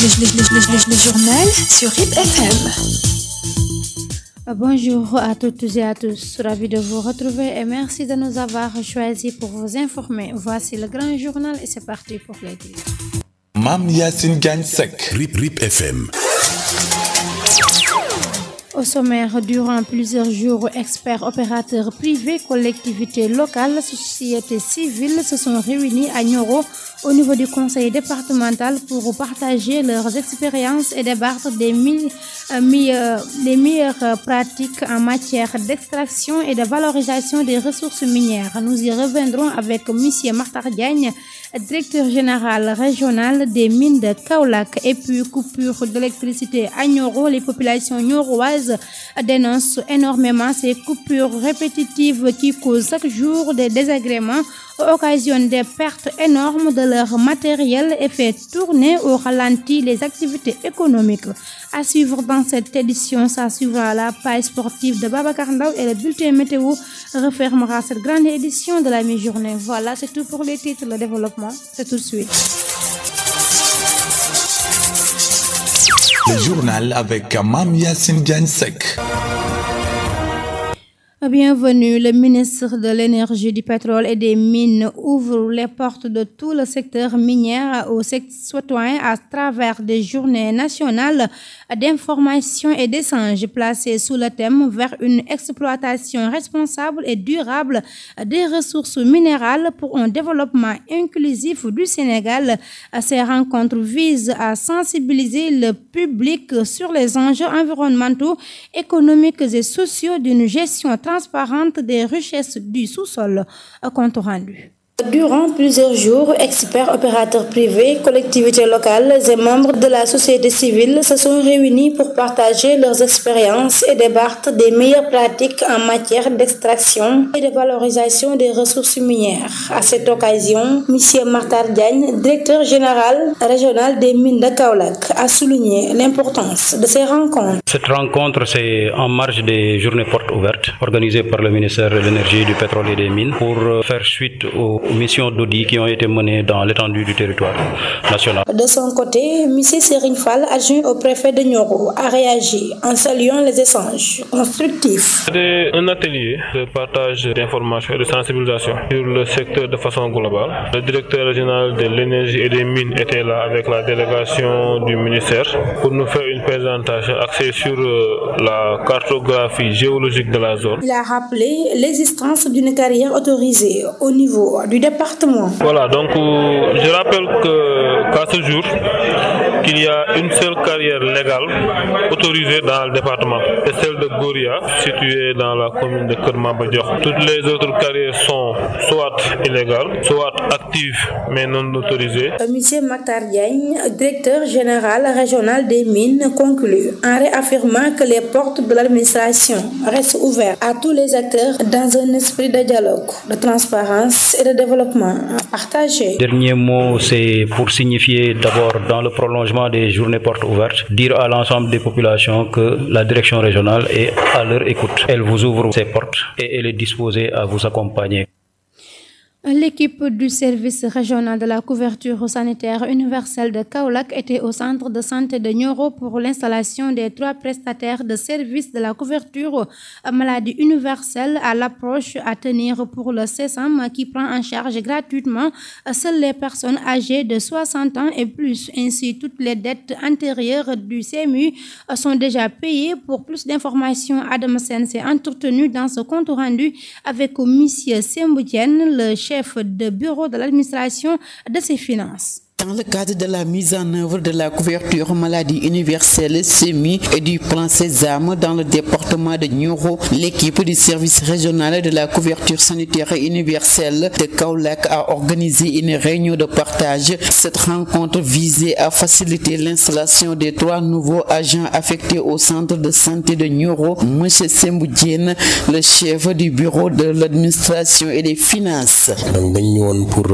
Le journal sur RIP FM. Bonjour à toutes et à tous, ravi de vous retrouver et merci de nous avoir choisis pour vous informer. Voici le grand journal et c'est parti pour les titres. Mam Yassine Diagne Seck, RIP FM. Au sommaire, durant plusieurs jours, experts, opérateurs privés, collectivités locales, sociétés civiles se sont réunis à Nioro au niveau du conseil départemental pour partager leurs expériences et débattre des meilleures pratiques en matière d'extraction et de valorisation des ressources minières. Nous y reviendrons avec M. Makhtar Diagne, directeur général régional des mines de Kaolack. Et puis, coupure d'électricité à Nioro, les populations nioroises dénoncent énormément ces coupures répétitives qui causent chaque jour des désagréments, occasionnent des pertes énormes de leur matériel et fait tourner au ralenti les activités économiques. À suivre dans cette édition, ça suivra la page sportive de Babacar Ndaw et le bulletin météo refermera cette grande édition de la mi-journée. Voilà, c'est tout pour les titres, le développement, c'est tout de suite. Le journal avec Mam Yassine Diagne Seck. Bienvenue, le ministre de l'Énergie, du Pétrole et des Mines ouvre les portes de tout le secteur minier aux citoyens à travers des journées nationales d'information et d'échange placées sous le thème vers une exploitation responsable et durable des ressources minérales pour un développement inclusif du Sénégal. Ces rencontres visent à sensibiliser le public sur les enjeux environnementaux, économiques et sociaux d'une gestion transparente des richesses du sous-sol. Compte rendu. Durant plusieurs jours, experts, opérateurs privés, collectivités locales et membres de la société civile se sont réunis pour partager leurs expériences et débattre des meilleures pratiques en matière d'extraction et de valorisation des ressources minières. À cette occasion, M. Makhtar Diagne, directeur général régional des mines de Kaolack, a souligné l'importance de ces rencontres. Cette rencontre, c'est en marge des journées portes ouvertes organisées par le ministère de l'Énergie, du Pétrole et des Mines pour faire suite aux missions d'audit qui ont été menées dans l'étendue du territoire national. De son côté, M. Serigne Fall, adjoint au préfet de Nioro, a réagi en saluant les échanges constructifs. C'était un atelier de partage d'informations et de sensibilisation sur le secteur de façon globale. Le directeur régional de l'énergie et des mines était là avec la délégation du ministère pour nous faire une présentation axée sur la cartographie géologique de la zone. Il a rappelé l'existence d'une carrière autorisée au niveau du département. Voilà, donc je rappelle qu'à ce jour, qu'il y a une seule carrière légale autorisée dans le département, c'est celle de Goria, située dans la commune de Kermabadiokh. Toutes les autres carrières sont soit illégales, soit actives, mais non autorisées. Monsieur Makhtar Diagne, directeur général régional des mines, conclut en réaffirmant que les portes de l'administration restent ouvertes à tous les acteurs dans un esprit de dialogue, de transparence et de développement partagé. Dernier mot, c'est pour signifier d'abord dans le prolongement des journées portes ouvertes, dire à l'ensemble des populations que la direction régionale est à leur écoute. Elle vous ouvre ses portes et elle est disposée à vous accompagner. L'équipe du service régional de la couverture sanitaire universelle de Kaolack était au centre de santé de Nioro pour l'installation des 3 prestataires de services de la couverture maladie universelle à l'approche à tenir pour le CESAM qui prend en charge gratuitement seules les personnes âgées de 60 ans et plus. Ainsi, toutes les dettes antérieures du CMU sont déjà payées. Pour plus d'informations, Adam Sen s'est entretenu dans ce compte rendu avec M. Sembou Diène, le chef de bureau de l'administration de ses finances. Dans le cadre de la mise en œuvre de la couverture maladie universelle SEMI et du plan Sésame dans le département de Nioro, l'équipe du service régional de la couverture sanitaire universelle de Kaolack a organisé une réunion de partage. Cette rencontre visait à faciliter l'installation des 3 nouveaux agents affectés au centre de santé de Nioro. M. Sembou Diène, le chef du bureau de l'administration et des finances. Donc, pour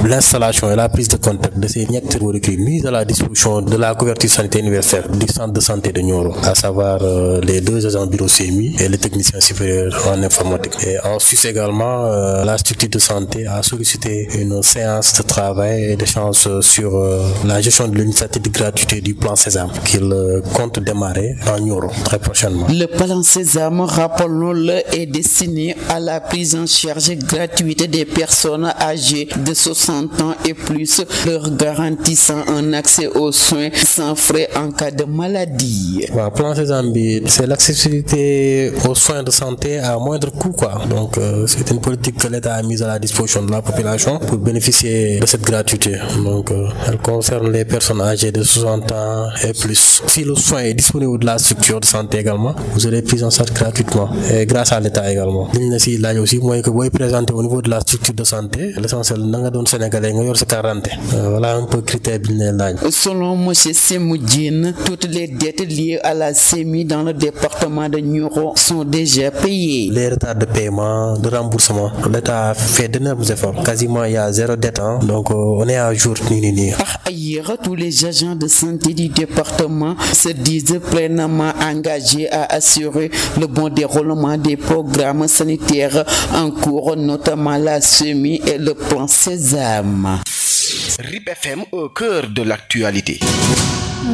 l'installation et la prise de contact de ces mise à la disposition de la couverture sanitaire universelle du centre de santé de Nioro, à savoir les 2 agents bureau CMI et le technicien supérieur en informatique. Et ensuite également, la structure de santé a sollicité une séance de travail et d'échange sur la gestion de l'initiative de gratuité du plan Sésame qu'il compte démarrer en Nioro très prochainement. Le plan Sésame, rappelons-le, est destiné à la prise en charge gratuite des personnes âgées de 60 ans et plus, leur garantissant un accès aux soins sans frais en cas de maladie. Le plan Sésame, c'est l'accessibilité aux soins de santé à moindre coût, quoi. Donc c'est une politique que l'État a mise à la disposition de la population pour bénéficier de cette gratuité. Donc elle concerne les personnes âgées de 60 ans et plus. Si le soin est disponible de la structure de santé également, vous aurez pris en charge gratuitement et grâce à l'État également. Là aussi, moi que vous présenter au niveau de la structure de santé, l'essentiel n'est pas sénégalais, voilà un peu critère. Selon M. Semoudjine, toutes les dettes liées à la CEMI dans le département de Nioro sont déjà payées. Les retards de paiement, de remboursement, l'État fait d'énormes efforts. Quasiment il y a 0 dette, donc on est à jour. Par ailleurs, tous les agents de santé du département se disent pleinement engagés à assurer le bon déroulement des programmes sanitaires en cours, notamment la CEMI et le plan Sésame. RIP FM au cœur de l'actualité.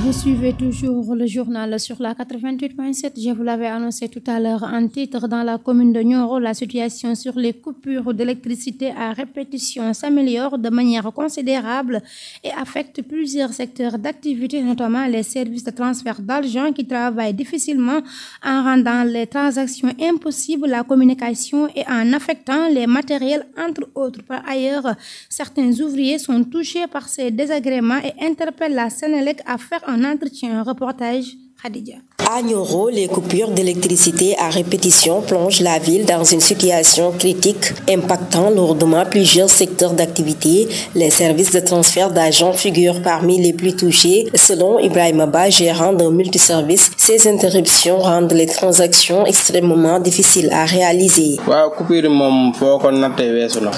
Vous suivez toujours le journal sur la 88.7. Je vous l'avais annoncé tout à l'heure en titre. Dans la commune de Nioro, la situation sur les coupures d'électricité à répétition s'améliore de manière considérable et affecte plusieurs secteurs d'activité, notamment les services de transfert d'argent qui travaillent difficilement en rendant les transactions impossibles, la communication et en affectant les matériels, entre autres. Par ailleurs, certains ouvriers sont touchés par ces désagréments et interpellent la Sénélec à faire un entretien, un reportage. Khadija. À Nioro, les coupures d'électricité à répétition plongent la ville dans une situation critique, impactant lourdement plusieurs secteurs d'activité. Les services de transfert d'argent figurent parmi les plus touchés. Selon Ibrahima Ba, gérant d'un multiservice, ces interruptions rendent les transactions extrêmement difficiles à réaliser.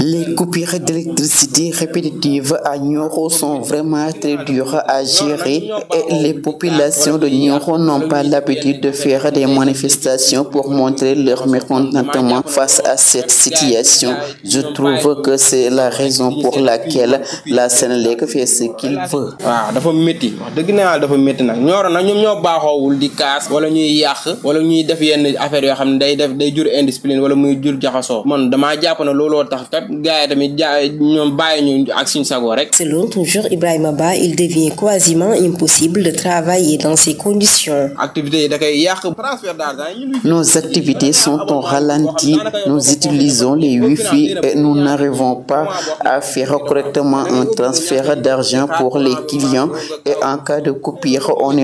Les coupures d'électricité répétitives à Nioro sont vraiment très dures à gérer et les populations de Nioro n'ont pas l'habitude de faire des manifestations pour montrer leur mécontentement face à cette situation. Je trouve que c'est la raison pour laquelle la Sénélec fait ce qu'il veut. Selon toujours Ibrahima Ba, il devient quasiment impossible de travailler dans ces conditions. Nos activités sont au ralenti, nous utilisons les Wi-Fi et nous n'arrivons pas à faire correctement un transfert d'argent pour les clients et en cas de coupure, on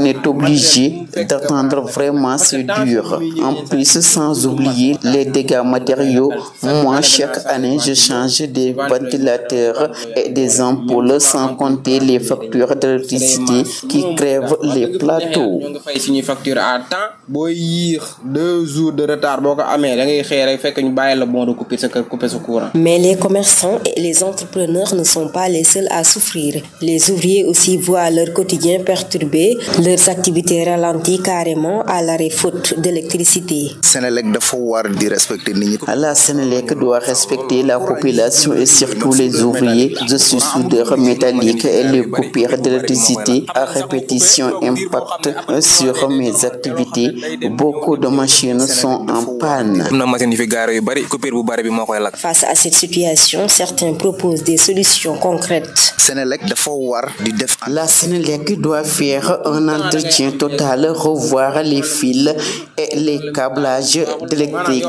est obligé d'attendre. Vraiment, c'est dur. En plus, sans oublier les dégâts matériaux, moi chaque année je change des ventilateurs et des ampoules sans compter les factures d'électricité qui crèvent les plateau. Facture à temps, 2 jours de retard. Mais les commerçants et les entrepreneurs ne sont pas les seuls à souffrir. Les ouvriers aussi voient leur quotidien perturbé, leurs activités ralenties carrément à l'arrêt faute d'électricité. La Sénélec doit respecter la population et surtout les ouvriers. Je suis soudeur métallique et les coupures d'électricité à répétition impactent sur mes activités. Beaucoup de machines sont en panne. Face à cette situation, certains proposent des solutions concrètes. La Sénélec doit faire un entretien total, revoir les fils et les câblages électriques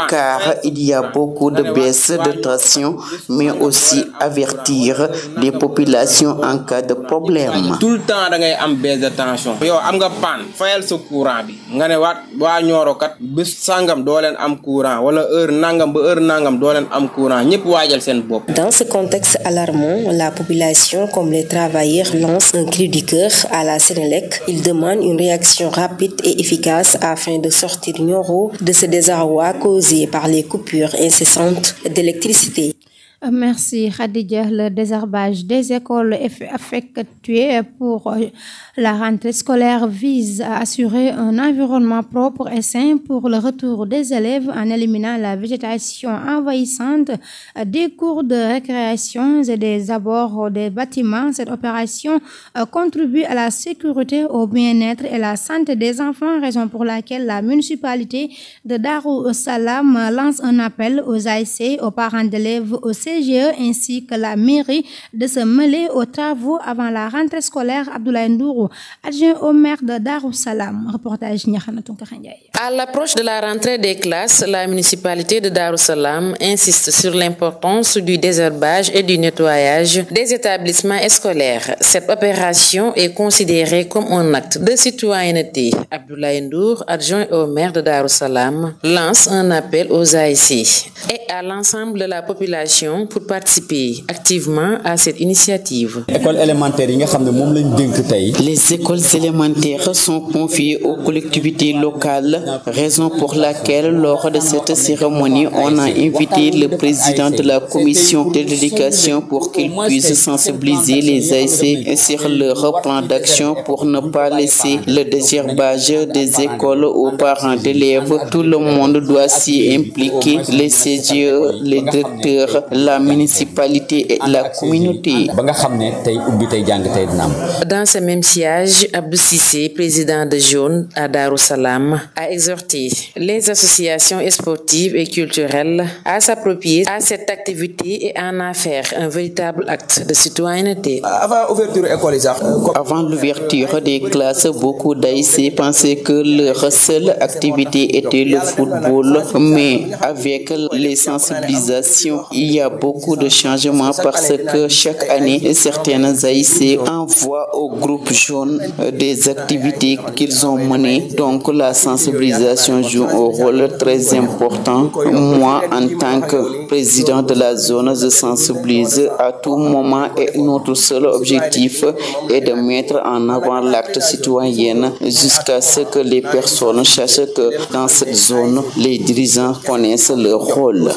car il y a beaucoup de baisse de tension, mais aussi avertir les populations en cas de problème. Tout le temps, il y a une baisse de tension. Pan fayal sa courant bi nga ne waat waa Nioro kat bés sangam doo leen am courant wala heure nangam ba heure nangam doo leen am courant ñëpp waajal seen bopp. Dans ce contexte alarmant, la population comme les travailleurs lancent un cri du cœur à la Sénélec. Ils demandent une réaction rapide et efficace afin de sortir Nioro de ce désarroi causé par les coupures incessantes d'électricité. Merci Khadija. Le désherbage des écoles effectué pour la rentrée scolaire vise à assurer un environnement propre et sain pour le retour des élèves en éliminant la végétation envahissante des cours de récréation et des abords des bâtiments. Cette opération contribue à la sécurité, au bien-être et la santé des enfants, raison pour laquelle la municipalité de Darou Salam lance un appel aux ASC, aux parents d'élèves, aux CGE ainsi que la mairie de se mêler aux travaux avant la rentrée scolaire. Abdoulaye Ndourou, adjoint au maire de Darou Salam. Reportage Niakhanatou Ndiaye. À l'approche de la rentrée des classes, la municipalité de Darou Salam insiste sur l'importance du désherbage et du nettoyage des établissements scolaires. Cette opération est considérée comme un acte de citoyenneté. Abdoulaye Ndour, adjoint au maire de Darou Salam, lance un appel aux ASC et à l'ensemble de la population pour participer activement à cette initiative. Les écoles élémentaires sont confiées aux collectivités locales, raison pour laquelle lors de cette cérémonie, on a invité le président de la commission de l'éducation pour qu'il puisse sensibiliser les ASC sur leur plan d'action pour ne pas laisser le désherbage des écoles aux parents d'élèves. Tout le monde doit s'y impliquer, les CGE, les directeurs, la municipalité et la communauté. Dans ce même siège, Abdou Sissé, président de Jaune à Darou Salam, a exhorté les associations sportives et culturelles à s'approprier à cette activité et à en faire un véritable acte de citoyenneté. Avant l'ouverture des classes, beaucoup d'ASC pensaient que leur seule activité était le football, mais avec les sensibilisations, il y a beaucoup de changements parce que chaque année, certaines ASC envoient au groupe jaune des activités qu'ils ont menées. Donc la sensibilisation joue un rôle très important. Moi, en tant que président de la zone, je sensibilise à tout moment et notre seul objectif est de mettre en avant l'acte citoyen jusqu'à ce que les personnes sachent que dans cette zone, les dirigeants connaissent leur rôle.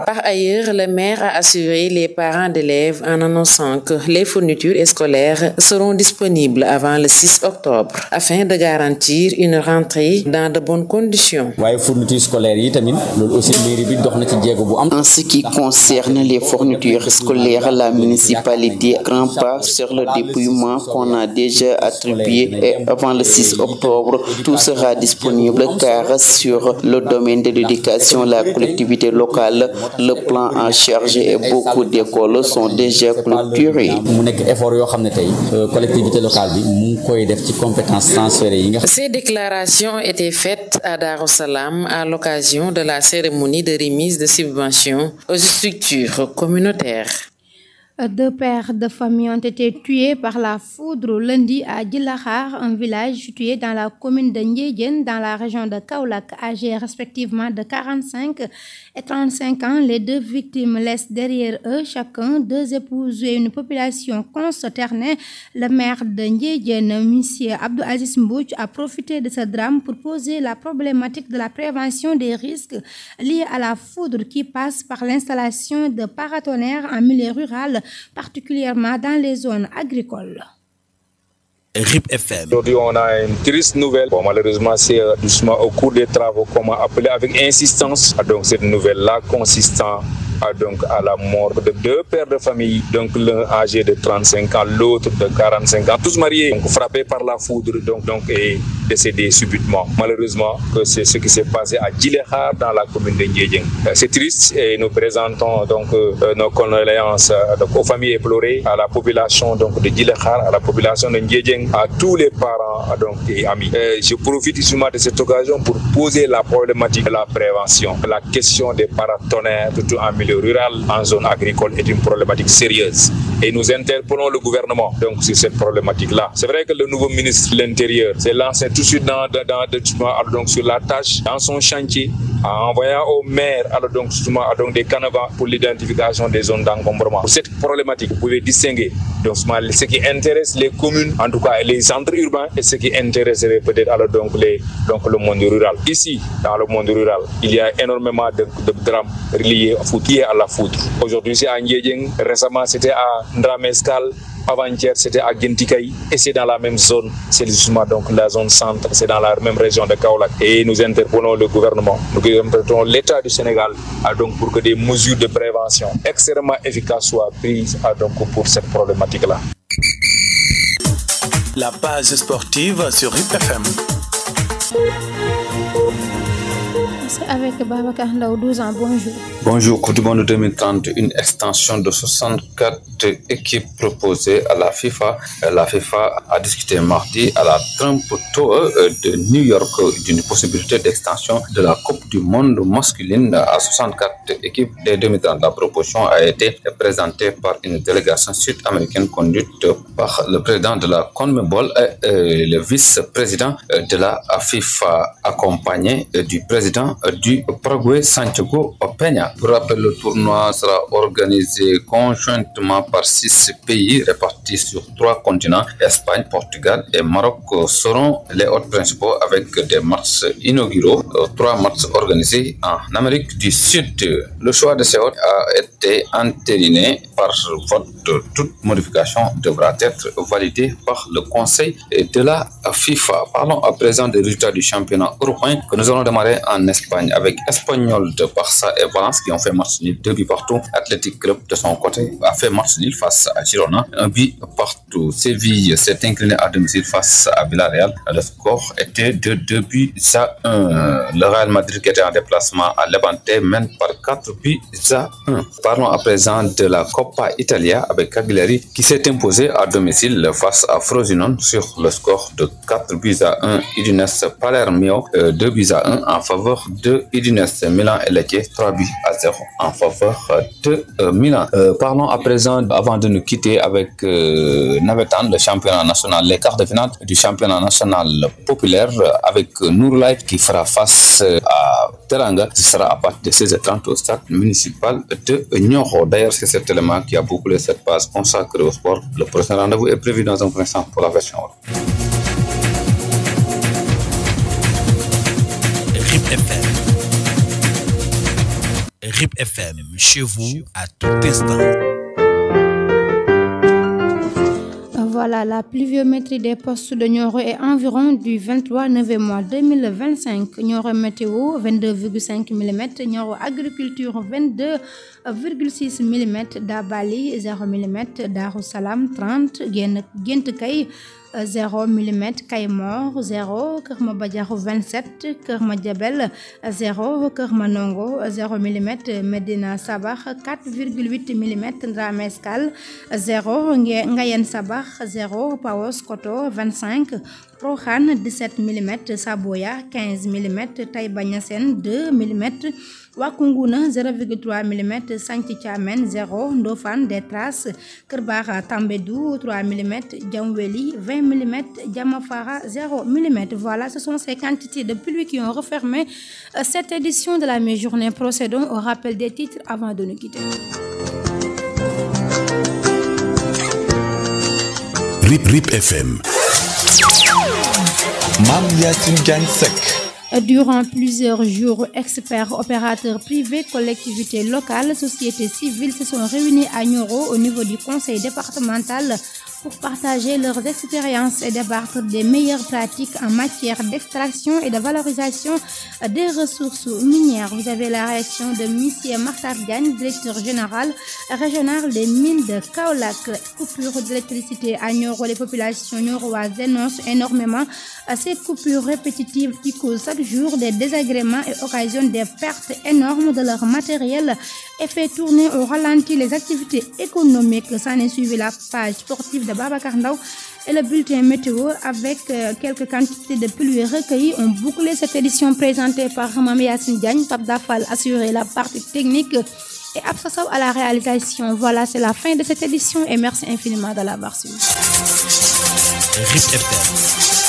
Par ailleurs, le maire a assuré les parents d'élèves en annonçant que les fournitures scolaires seront disponibles avant le 6 octobre afin de garantir une rentrée dans de bonnes conditions. En ce qui concerne les fournitures scolaires, la municipalité prend part sur le dépouillement qu'on a déjà attribué et avant le 6 octobre, tout sera disponible car sur le domaine de l'éducation, la collectivité locale, le plan en charge et beaucoup d'écoles sont déjà clôturées. Ces déclarations étaient faites à Darou Salam à l'occasion de la cérémonie de remise de subventions aux structures communautaires. 2 pères de famille ont été tués par la foudre lundi à Djilahar, un village situé dans la commune de Ndiédiène, dans la région de Kaolack, âgés respectivement de 45 et 35 ans. Les 2 victimes laissent derrière eux chacun 2 épouses et une population consternée. Le maire de Ndiédiène, M. Abdou Aziz Mbouch, a profité de ce drame pour poser la problématique de la prévention des risques liés à la foudre qui passe par l'installation de paratonnerres en milieu rural, particulièrement dans les zones agricoles. RIP FM. Aujourd'hui, on a une triste nouvelle. Bon, malheureusement, c'est doucement au cours des travaux qu'on m'a appelé avec insistance. Donc, cette nouvelle-là consistant donc à la mort de 2 pères de famille, donc l'un âgé de 35 ans, l'autre de 45 ans, tous mariés, donc frappés par la foudre, donc et décédés subitement. Malheureusement, c'est ce qui s'est passé à Djilahar dans la commune de Ndiédiène. C'est triste et nous présentons donc nos condoléances aux familles éplorées, à la population donc de Djilahar, à la population de Ndiédiène, à tous les parents donc et amis. Je profite justement de cette occasion pour poser la problématique de la prévention. La question des paratonnerres, surtout en milieu rural, en zone agricole, est une problématique sérieuse. Et nous interpellons le gouvernement donc sur cette problématique-là. C'est vrai que le nouveau ministre de l'Intérieur s'est lancé tout de suite donc sur la tâche, dans son chantier, en envoyant au maire donc des canevas pour l'identification des zones d'encombrement. Pour cette problématique, vous pouvez distinguer Donc ce qui intéresse les communes, en tout cas les centres urbains, et ce qui intéresserait peut-être alors donc le monde rural. Ici, dans le monde rural, il y a énormément de drames liés à la foudre. Aujourd'hui, c'est à Ndiédieng, récemment c'était à Ndrameskal, avant-hier c'était à Gentikaï, et c'est dans la même zone, c'est justement donc la zone centre, c'est dans la même région de Kaolack. Et nous interpellons le gouvernement, nous interpellons l'État du Sénégal donc pour que des mesures de prévention extrêmement efficaces soient prises donc pour cette problématique-là. La page sportive sur RIP FM. Avec Babacar Ndao, 12 ans, bonjour. Bonjour, Coupe du Monde 2030, une extension de 64 équipes proposées à la FIFA. La FIFA a discuté mardi à la Trump Tower de New York d'une possibilité d'extension de la Coupe du Monde masculine à 64 équipes dès 2030. La proposition a été présentée par une délégation sud-américaine conduite par le président de la CONMEBOL et le vice-président de la FIFA, accompagné du président du Paraguay, Santiago Peña. Pour rappel, le tournoi sera organisé conjointement par 6 pays répartis sur 3 continents. Espagne, Portugal et Maroc seront les hôtes principaux avec des matchs inauguraux, 3 matchs organisés en Amérique du Sud. Le choix de ces hôtes a été entériné par vote. Toute modification devra être validée par le Conseil de la FIFA. Parlons à présent des résultats du championnat européen que nous allons démarrer en Espagne avec Espanyol de Barça et Valence qui ont fait match nul 2 buts partout. Athletic Club de son côté a fait match nul face à Girona, 1 but partout. Séville s'est incliné à domicile face à Villarreal. Le score était de 2 buts à 1. Le Real Madrid qui était en déplacement à Levante mène par 4 buts à 1. Parlons à présent de la Coppa Italia avec Cagliari qui s'est imposé à domicile face à Frosinone sur le score de 4 buts à 1. Udinese Palermo 2 buts à 1 en faveur de Udinese. Milan et Lecce 3 buts à 0 en faveur de Milan. Parlons à présent, avant de nous quitter, avec Navetan, le championnat national, les quarts de finale du championnat national populaire avec Nourlight qui fera face à Teranga. Ce sera à partir de 16h30 au stade municipal de Nioro. D'ailleurs, c'est cet élément qui a bouclé cette page consacrée au sport. Le prochain rendez-vous est prévu dans un instant pour la version. RIP FM. RIP FM, chez vous à tout instant. Voilà, la pluviométrie des postes de Nioro est environ du 23 novembre 2025. Nioro Météo, 22,5 mm. Nioro Agriculture, 22,6 mm. Dabali, 0 mm. Darussalam, 30. Gentekay, 0 mm. Kaymor, 0. Kerma Badiaro, 27. Kerma Diabel, 0. Kerma Nongo, 0 mm. Medina Sabah, 4,8 mm. Ndrameskal, 0. Ngayen Sabah, 0. Paos Koto, 25. Prohan, 17 mm. Saboya, 15 mm. Taïba Niassène, 2 mm. Wakunguna 0,3 mm, Santi Chamen 0, Ndofan des traces, Kerbara Tambedou 3 mm, Djamweli 20 mm, Djamafara 0 mm. Voilà, ce sont ces quantités de pluie qui ont refermé cette édition de la mi-journée. Procédons au rappel des titres avant de nous quitter. RIP FM. Mam Yassine Diagne Seck. Durant plusieurs jours, experts, opérateurs privés, collectivités locales, sociétés civiles se sont réunis à Nioro au niveau du conseil départemental pour partager leurs expériences et débattre des meilleures pratiques en matière d'extraction et de valorisation des ressources minières. Vous avez la réaction de M. Martar Diagne, directeur général régional des mines de Kaolack. Coupure d'électricité à Nioro, les populations nioroises dénoncent énormément ces coupures répétitives qui causent chaque jour des désagréments et occasionnent des pertes énormes de leur matériel et fait tourner au ralenti les activités économiques. Ça n'est suivi la page sportive de Babacar Ndao et le bulletin météo avec quelques quantités de pluie recueillies ont bouclé cette édition présentée par Mame Yassine Diagne. Pape Dafal assuré la partie technique et Absassou à la réalisation. Voilà, c'est la fin de cette édition et merci infiniment de l'avoir suivi. RIP FM.